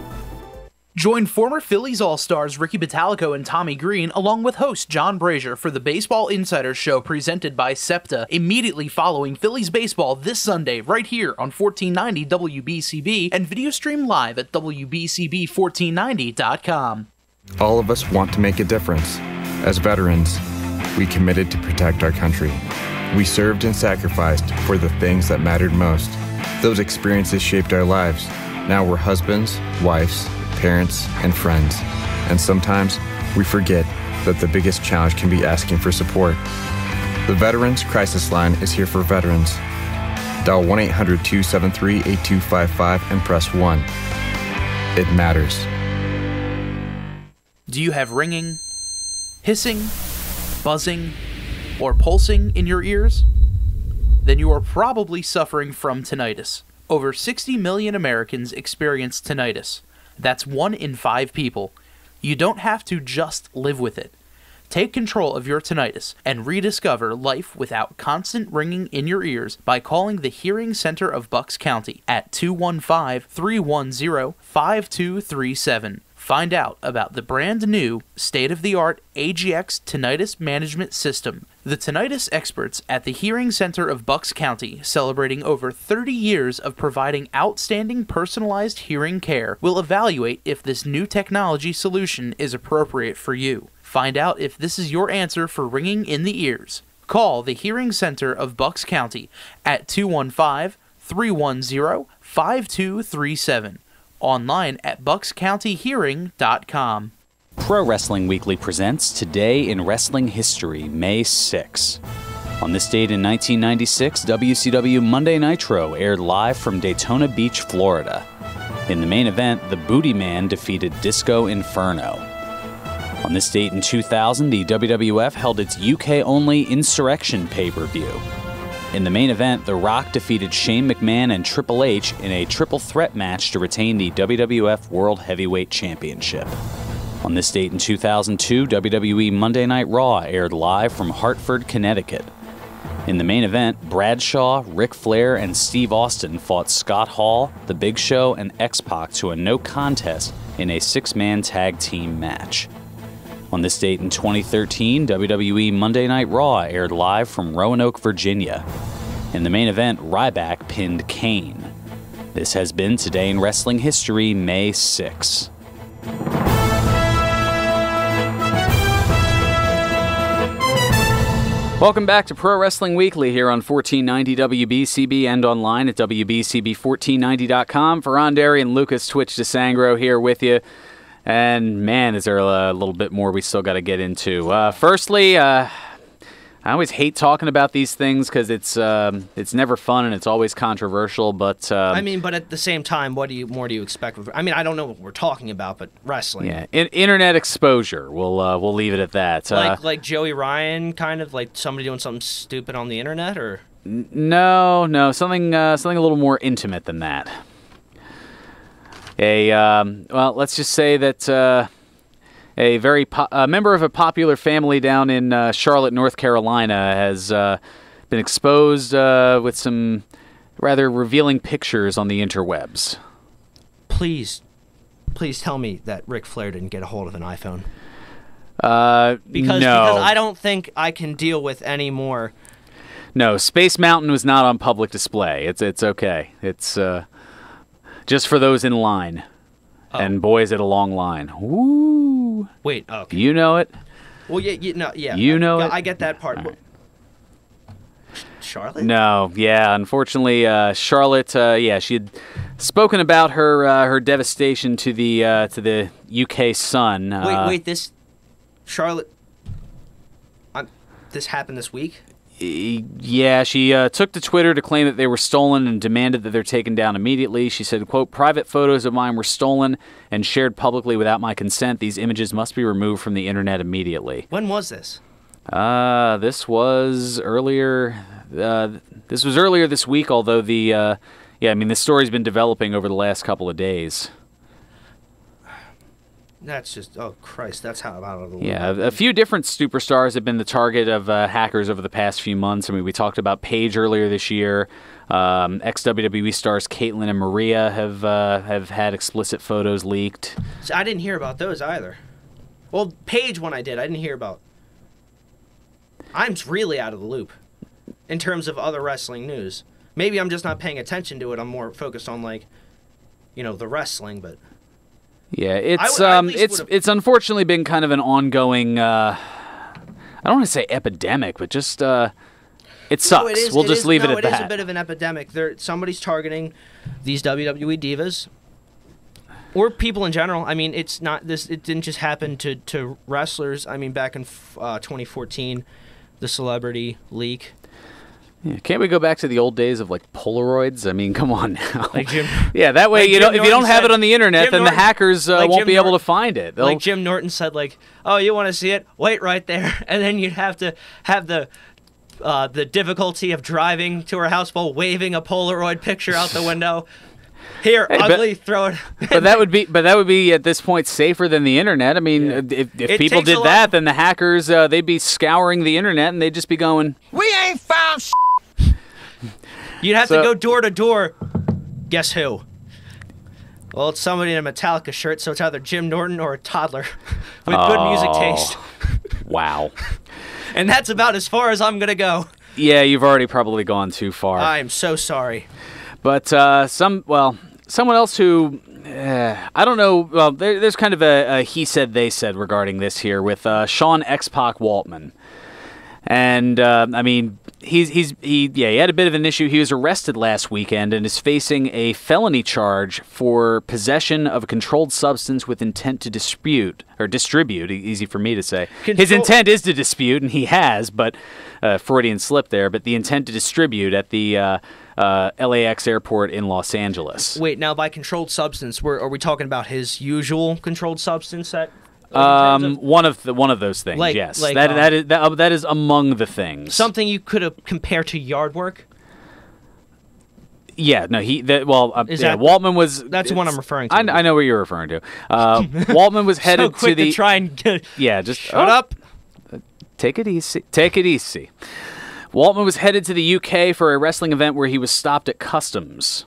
Join former Phillies All-Stars Ricky Bottalico and Tommy Green along with host John Brazier for the Baseball Insider Show presented by SEPTA immediately following Phillies baseball this Sunday right here on 1490 WBCB and video stream live at WBCB1490.com. All of us want to make a difference. As veterans, we committed to protect our country. We served and sacrificed for the things that mattered most. Those experiences shaped our lives. Now we're husbands, wives, parents, and friends. And sometimes we forget that the biggest challenge can be asking for support. The Veterans Crisis Line is here for veterans. Dial 1-800-273-8255 and press 1. It matters. Do you have ringing, hissing, buzzing, or pulsing in your ears? Then you are probably suffering from tinnitus. Over 60 million Americans experience tinnitus. That's 1 in 5 people. You don't have to just live with it. Take control of your tinnitus and rediscover life without constant ringing in your ears by calling the Hearing Center of Bucks County at 215-310-5237. Find out about the brand new, state-of-the-art AGX Tinnitus Management System. The tinnitus experts at the Hearing Center of Bucks County, celebrating over 30 years of providing outstanding personalized hearing care, will evaluate if this new technology solution is appropriate for you. Find out if this is your answer for ringing in the ears. Call the Hearing Center of Bucks County at 215-310-5237. Online at buckscountyhearing.com. Pro Wrestling Weekly presents Today in Wrestling History, May 6. On this date in 1996, WCW Monday Nitro aired live from Daytona Beach, Florida. In the main event, the Booty Man defeated Disco Inferno. On this date in 2000, the WWF held its UK-only Insurrection pay-per-view. In the main event, The Rock defeated Shane McMahon and Triple H in a triple threat match to retain the WWF World Heavyweight Championship. On this date in 2002, WWE Monday Night Raw aired live from Hartford, Connecticut. In the main event, Bradshaw, Ric Flair, and Steve Austin fought Scott Hall, The Big Show, and X-Pac to a no contest in a 6-man tag team match. On this date in 2013, WWE Monday Night Raw aired live from Roanoke, Virginia. In the main event, Ryback pinned Kane. This has been Today in Wrestling History, May 6. Welcome back to Pro Wrestling Weekly here on 1490 WBCB and online at WBCB1490.com. Fearon and Lucas, Twitch DeSangro here with you. And man, is there a little bit more we still got to get into. Firstly, I always hate talking about these things because it's never fun and it's always controversial. But I mean, but at the same time, what do you expect? I mean, I don't know what we're talking about, but wrestling. Yeah, internet exposure. We'll leave it at that. Like Joey Ryan, kind of like somebody doing something stupid on the internet, or no, something a little more intimate than that. Well, let's just say that. A member of a popular family down in Charlotte, North Carolina, has been exposed with some rather revealing pictures on the interwebs. Please tell me that Ric Flair didn't get a hold of an iPhone. Because I don't think I can deal with any more. No, Space Mountain was not on public display. It's okay. It's just for those in line. Oh. And boys at a long line. Woo! Wait, okay. You know it? Well, yeah. You know it? I get that part. Right. Charlotte? No, yeah. Unfortunately, Charlotte, she had spoken about her devastation to the UK Sun. Wait, this Charlotte. This happened this week? Yeah, she took to Twitter to claim that they were stolen and demanded that they're taken down immediately. She said, quote, "Private photos of mine were stolen and shared publicly without my consent. These images must be removed from the internet immediately." When was this? This was earlier. This was earlier this week. Although the story's been developing over the last couple of days. That's just, oh Christ, that's how out of the Yeah, a few different superstars have been the target of hackers over the past few months. I mean, we talked about Paige earlier this year. Ex-WWE stars Caitlyn and Maria have had explicit photos leaked. So I didn't hear about those either. Well, Paige, when I didn't hear about. I'm really out of the loop in terms of other wrestling news. Maybe I'm just not paying attention to it. I'm more focused on the wrestling, but. Yeah, it's unfortunately been kind of an ongoing. I don't want to say epidemic, but just it sucks. We'll just leave it at that. It is a bit of an epidemic. Somebody's targeting these WWE divas, or people in general. I mean, it's not this. It didn't just happen to wrestlers. I mean, back in 2014, the celebrity leak. Yeah, can't we go back to the old days of like Polaroids? I mean, come on now. Like Jim, yeah, that way if you don't have it on the internet, then the hackers won't be able to find it. Like Jim Norton said, oh, you want to see it? Wait right there, and then you'd have to have the difficulty of driving to her house while waving a Polaroid picture out the window. Here, ugly, throw it. But that would be at this point safer than the internet. I mean, if people did that, then the hackers they'd be scouring the internet and they'd just be going, "We ain't found." You'd have to go door to door. Guess who? Well, it's somebody in a Metallica shirt, so it's either Jim Norton or a toddler with good music taste. Wow. And that's about as far as I'm going to go. Yeah, you've already probably gone too far. I am so sorry. But someone else who, I don't know, well, there's kind of a he said, they said regarding this here with Sean X-Pac Waltman. And, I mean, he had a bit of an issue. He was arrested last weekend and is facing a felony charge for possession of a controlled substance with intent to distribute, easy for me to say. His intent is to dispute, and he has, but Freudian slip there, but the intent to distribute at the LAX airport in Los Angeles. Wait, now by controlled substance, are we talking about his usual controlled substance that... one of those things, yes. That is among the things. Something you could compare to yard work? Yeah, no, Waltman was... That's the one I'm referring to. I know what you're referring to. Waltman was headed so quick to try and get... Yeah, just... Shut up! Take it easy. Take it easy. Waltman was headed to the UK for a wrestling event where he was stopped at customs.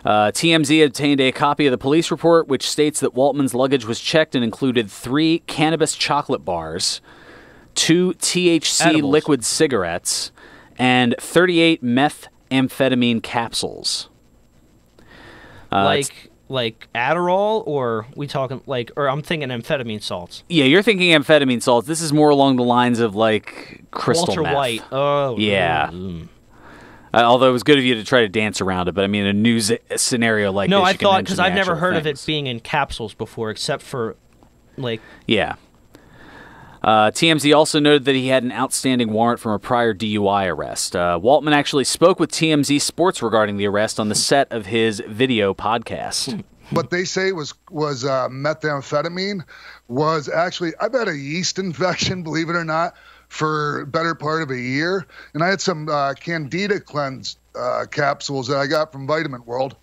TMZ obtained a copy of the police report, which states that Waltman's luggage was checked and included 3 cannabis chocolate bars, 2 THC edibles, liquid cigarettes, and 38 methamphetamine capsules. Like like Adderall, or we talking like, or I'm thinking amphetamine salts? Yeah, you're thinking amphetamine salts. This is more along the lines of like crystal Walter meth. White. Oh, yeah. Although it was good of you to try to dance around it, but I mean, a news scenario like this. No, I you can thought, mention because the I've never actual heard of things. it being in capsules before, except for like. Yeah. TMZ also noted that he had an outstanding warrant from a prior DUI arrest. Waltman actually spoke with TMZ Sports regarding the arrest on the set of his video podcast. What they say was methamphetamine was actually, I've had a yeast infection, believe it or not, for better part of a year. And I had some Candida cleanse capsules that I got from Vitamin World.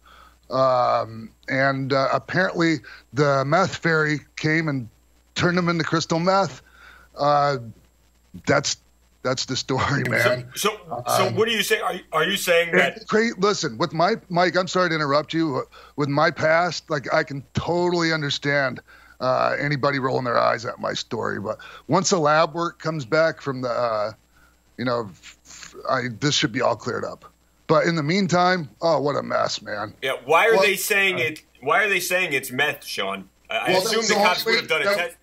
And apparently the meth fairy came and turned them into crystal meth. That's the story, man. So what are you saying? Are you saying that? Listen, with Mike, I'm sorry to interrupt you. With my past, like, I can totally understand anybody rolling their eyes at my story. But once the lab work comes back from the, this should be all cleared up. But in the meantime, oh, what a mess, man. Yeah. Why are they saying it? Why are they saying it's meth, Sean? I assume the cops would have done a test.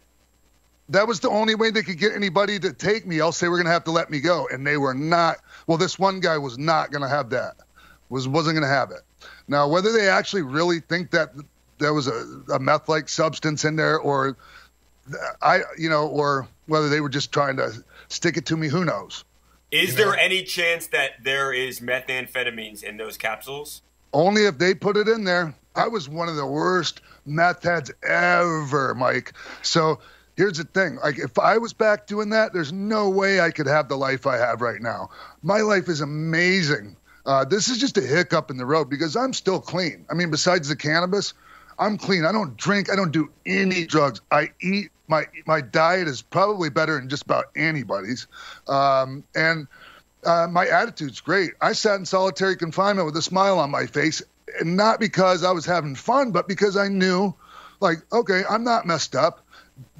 That was the only way they could get anybody to take me, else they were going to have to let me go. And they were not. Well, this one guy was not going to have that. Wasn't going to have it. Now, whether they actually really think that there was a meth-like substance in there, or or whether they were just trying to stick it to me, who knows? Is there any chance that there is methamphetamines in those capsules? Only if they put it in there. I was one of the worst meth heads ever, Mike. So here's the thing. Like, if I was back doing that, there's no way I could have the life I have right now. My life is amazing. This is just a hiccup in the road because I'm still clean. I mean, besides the cannabis, I'm clean. I don't drink. I don't do any drugs. I eat. My diet is probably better than just about anybody's. And my attitude's great. I sat in solitary confinement with a smile on my face, and not because I was having fun, but because I knew, like, okay, I'm not messed up.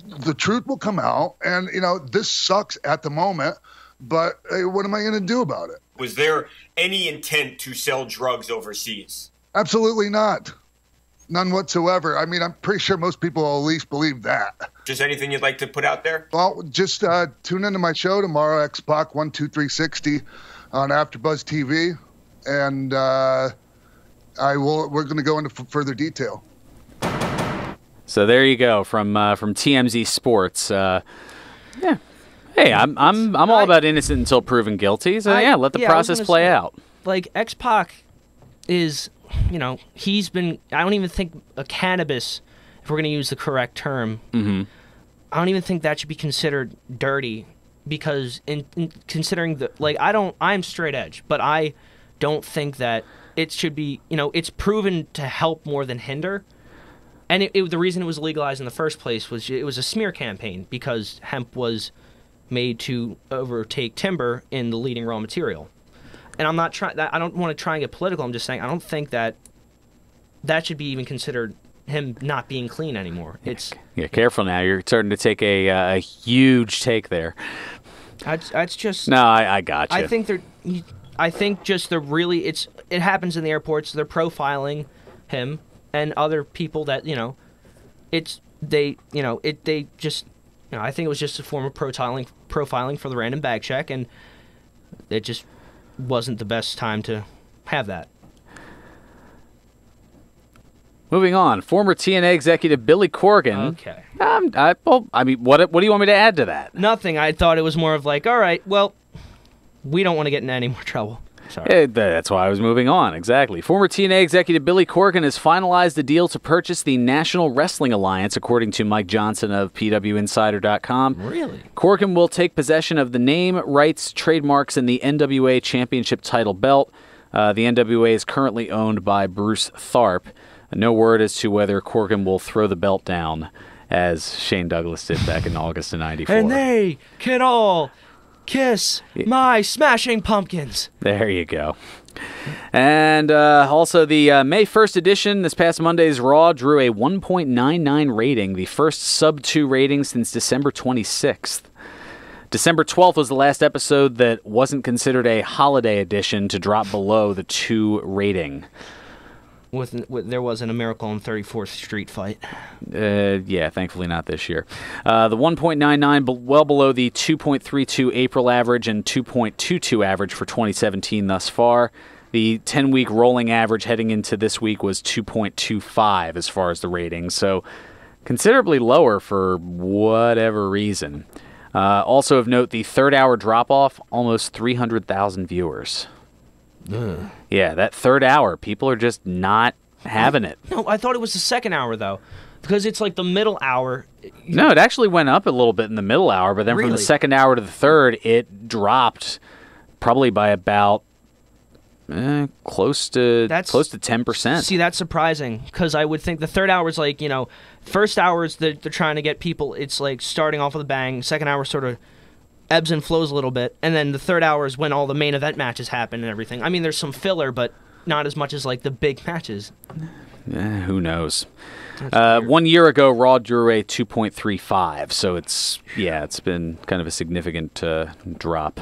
The truth will come out, and this sucks at the moment, but hey, what am I going to do about it? Was there any intent to sell drugs overseas? Absolutely not. None whatsoever. I mean, I'm pretty sure most people will at least believe that. Just anything you'd like to put out there? Well, just tune into my show tomorrow, X-Pac 12360 on AfterBuzz TV, and we're going to go into further detail. So there you go from TMZ Sports. Yeah. Hey, I'm all about innocent until proven guilty. So yeah, let the process play out. Like, X-Pac is, he's been. I don't even think a cannabis, if we're going to use the correct term, I don't even think that should be considered dirty, because in considering I'm straight edge, but I don't think that it should be. It's proven to help more than hinder. And the reason it was legalized in the first place was it was a smear campaign, because hemp was made to overtake timber in the leading raw material. And I'm not trying. I don't want to try and get political. I'm just saying I don't think that should be even considered him not being clean anymore. It's careful now. You're starting to take a huge take there. That's just no. I got you. I think just it happens in the airports. They're profiling him and other people that I think it was just a form of profiling for the random bag check, and it just wasn't the best time to have that. Moving on, former TNA executive Billy Corgan. Okay. What do you want me to add to that? Nothing. I thought it was more of like, all right, well, we don't want to get in any more trouble. Sorry. That's why I was moving on. Exactly. Former TNA executive Billy Corgan has finalized a deal to purchase the National Wrestling Alliance, according to Mike Johnson of PWInsider.com. Really? Corgan will take possession of the name, rights, trademarks, and the NWA Championship title belt. The NWA is currently owned by Bruce Tharp. No word as to whether Corgan will throw the belt down, as Shane Douglas did back in August of '94. And they can all kiss my smashing pumpkins. There you go. And also the May 1st edition, this past Monday's Raw, drew a 1.99 rating, the first sub-2 rating since December 26th. December 12th was the last episode that wasn't considered a holiday edition to drop below the 2 rating. there wasn't a Miracle on 34th Street fight. Yeah, thankfully not this year. The 1.99, well below the 2.32 April average and 2.22 average for 2017 thus far. The 10-week rolling average heading into this week was 2.25 as far as the ratings, so considerably lower for whatever reason. Also of note, the third-hour drop-off, almost 300,000 viewers. Ugh. Yeah, that third hour, people are just not having it. No, I thought it was the second hour, though, because it's like the middle hour. No, it actually went up a little bit in the middle hour, but then from the second hour to the third, it dropped probably by about close to 10%. See, that's surprising, because I would think the third hour is like, first hour is they're trying to get people, it's like starting off with a bang. Second hour sort of ebbs and flows a little bit, and then the third hour is when all the main event matches happen and everything. I mean, there's some filler, but not as much as like the big matches. Who knows? 1 year ago, Raw drew a 2.35, so it's been kind of a significant drop.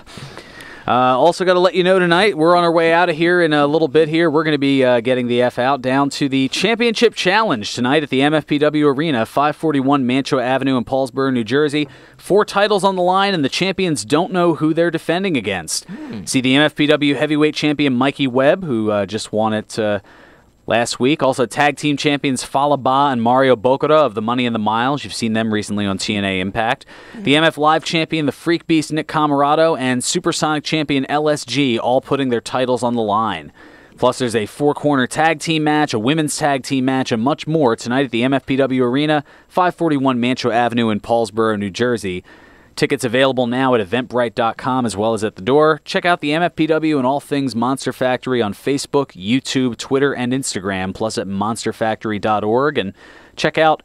Also got to let you know tonight, we're on our way out of here in a little bit here. We're going to be getting the F out down to the Championship Challenge tonight at the MFPW Arena, 541 Mantua Avenue in Paulsboro, New Jersey. 4 titles on the line, and the champions don't know who they're defending against. See the MFPW Heavyweight Champion Mikey Webb, who just won it last week. Also, tag team champions Falaba and Mario Bocora of the Money in the Miles. You've seen them recently on TNA Impact. The MF Live champion, the Freak Beast Nick Camarado, and Supersonic champion LSG, all putting their titles on the line. Plus, there's a 4-corner tag team match, a women's tag team match, and much more tonight at the MFPW Arena, 541 Mantua Avenue in Paulsboro, New Jersey. Tickets available now at eventbrite.com as well as at the door. Check out the MFPW and all things Monster Factory on Facebook, YouTube, Twitter, and Instagram, plus at monsterfactory.org. And check out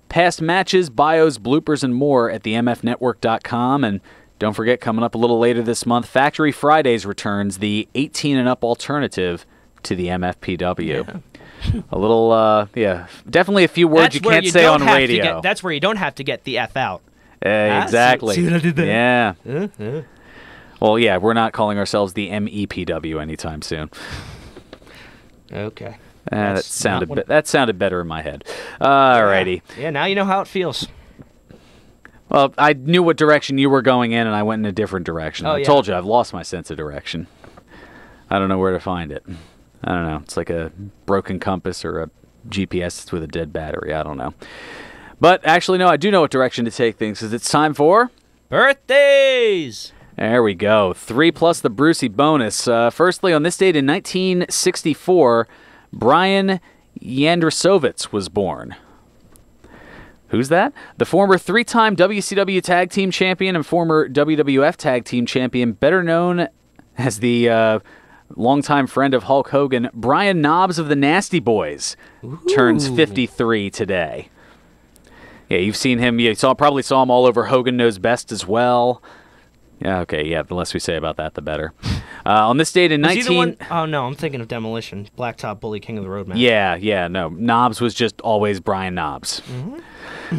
past matches, bios, bloopers, and more at the mfnetwork.com. And don't forget, coming up a little later this month, Factory Fridays returns, the 18 and up alternative to the MFPW. Yeah. A little, definly a few words you can't say on radio. That's where you don't have to get the F out. Exactly. See what I did there? Yeah. Well, yeah, we're not calling ourselves the MEPW anytime soon. Okay. That sounded better in my head. Alrighty. Yeah, now you know how it feels. Well, I knew what direction you were going in, and I went in a different direction. I told you, I've lost my sense of direction. I don't know where to find it. I don't know. It's like a broken compass or a GPS that's with a dead battery. I don't know. But actually, no, I do know what direction to take things, because it's time for birthdays. There we go. 3 plus the Brucey bonus. Firstly, on this date in 1964, Brian Yandrasovitz was born. Who's that? The former 3-time WCW Tag Team Champion and former WWF Tag Team Champion, better known as the longtime friend of Hulk Hogan, Brian Knobbs of the Nasty Boys, turns 53 today. Yeah, you've seen him. You probably saw him all over Hogan Knows Best as well. Yeah, okay, yeah, the less we say about that, the better. On this date in Oh, no, I'm thinking of Demolition. Blacktop Bully, King of the Road, man. Yeah, no. Knobbs was just always Brian Knobbs.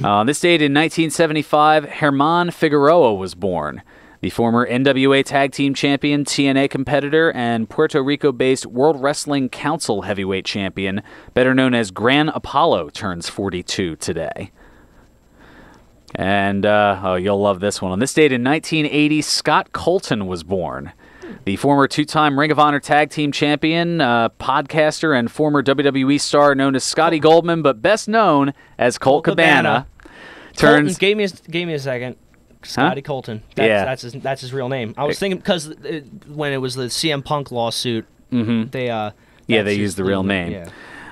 On this date in 1975, Herman Figueroa was born. The former NWA Tag Team Champion, TNA competitor, and Puerto Rico-based World Wrestling Council Heavyweight Champion, better known as Gran Apollo, turns 42 today. And, you'll love this one. On this date in 1980, Scott Colton was born. The former 2-time Ring of Honor Tag Team Champion, podcaster, and former WWE star known as Scotty Goldman, but best known as Colt Cabana, turns... Colton, gave me a second. Scotty Colton. That's his real name. I was thinking, because when it was the CM Punk lawsuit, they used the real name. Yeah.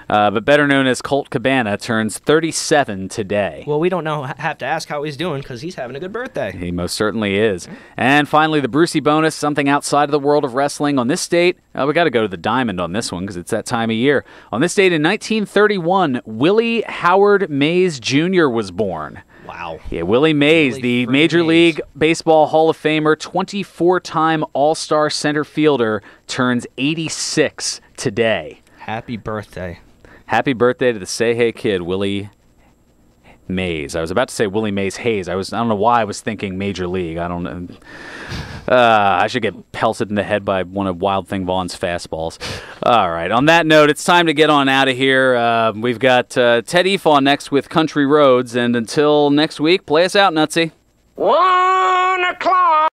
But better known as Colt Cabana, turns 37 today. Well, we don't have to ask how he's doing, because he's having a good birthday. He most certainly is. And finally, the Brucey bonus, something outside of the world of wrestling. On this date, we got to go to the diamond on this one, because it's that time of year. On this date in 1931, Willie Howard Mays Jr. was born. Wow. Yeah, Willie Mays, the Major League Baseball Hall of Famer, 24-time All-Star center fielder, turns 86 today. Happy birthday. Happy birthday to the Say Hey Kid, Willie Mays. I was about to say Willie Mays Hayes. I don't know why I was thinking Major League. I don't know. I should get pelted in the head by one of Wild Thing Vaughn's fastballs. All right. On that note, it's time to get on out of here. We've got Ted Efon next with Country Roads. And until next week, play us out, Nutsy. 1 o'clock.